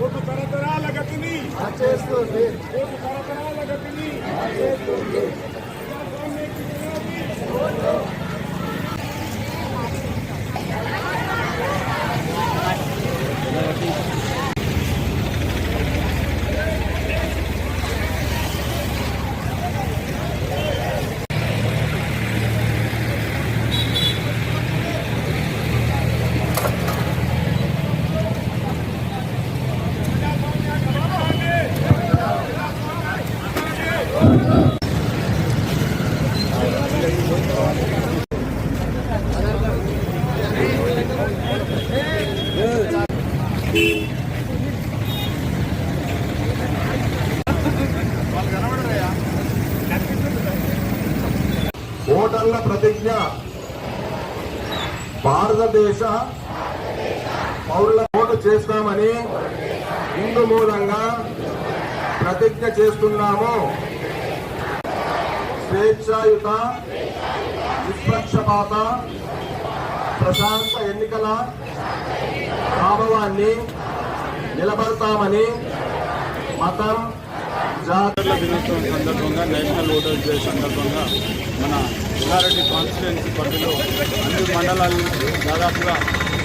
Vote తరతరాల గతిని చేస్తుంది. ఓటు తరతరాల గతిని చేస్తుంది. ఓటర్ల ప్రతిజ్ఞ భారతదేశ పౌరుల ఓటు చేస్తామని ఇందు మూలంగా ప్రతిజ్ఞ చేస్తున్నాము. స్వేచ్ఛాయుత, నిష్పక్షపాత, ప్రశాంత ఎన్నికల ప్రభావాన్ని నిలబడతామని మతం, ఓటర్ల దినోత్సవం సందర్భంగా నేషనల్ ఓటర్స్ డే సందర్భంగా మన ఎల్లారెడ్డి కాన్స్టిట్యుయెన్సీ పరిధిలో అన్ని మండలాల నుంచి దాదాపుగా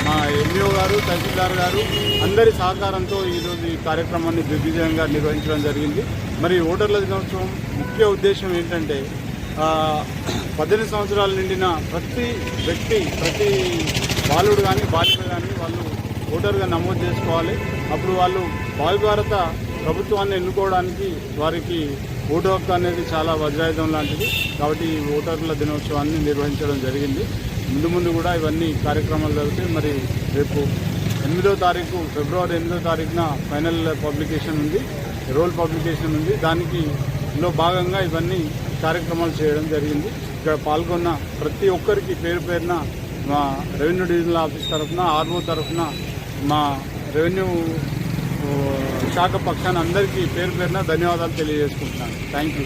మా ఎంఈఓ గారు, తహసీల్దార్ గారు అందరి సహకారంతో ఈరోజు ఈ కార్యక్రమాన్ని దిగ్విజయంగా నిర్వహించడం జరిగింది. మరి ఓటర్ల దినోత్సవం ముఖ్య ఉద్దేశం ఏంటంటే 18 సంవత్సరాలు నిండిన ప్రతి వ్యక్తి, ప్రతి బాలుడు కానీ బాలిక కానీ వాళ్ళు ఓటర్గా నమోదు చేసుకోవాలి. అప్పుడు వాళ్ళు భారత ప్రభుత్వాన్ని ఎన్నుకోవడానికి వారికి ఓటు హక్కు అనేది చాలా వజ్రాయుధం లాంటిది. కాబట్టి ఈ ఓటర్ల దినోత్సవాన్ని నిర్వహించడం జరిగింది. ముందు కూడా ఇవన్నీ కార్యక్రమాలు జరుగుతాయి. మరి రేపు 8వ తారీఖు, ఫిబ్రవరి 8వ తారీఖున ఫైనల్ పబ్లికేషన్ ఉంది, రోల్ పబ్లికేషన్ ఉంది. దానిలో భాగంగా ఇవన్నీ కార్యక్రమాలు చేయడం జరిగింది. ఇక్కడ పాల్గొన్న ప్రతి ఒక్కరికి పేరు పేరున మా రెవెన్యూ డివిజనల్ ఆఫీస్ తరఫున, ఆర్ఓ తరఫున, మా రెవెన్యూ శాఖ పక్షాన అందరికీ పేరు పేరున ధన్యవాదాలు తెలియజేసుకుంటున్నాను. Thank you.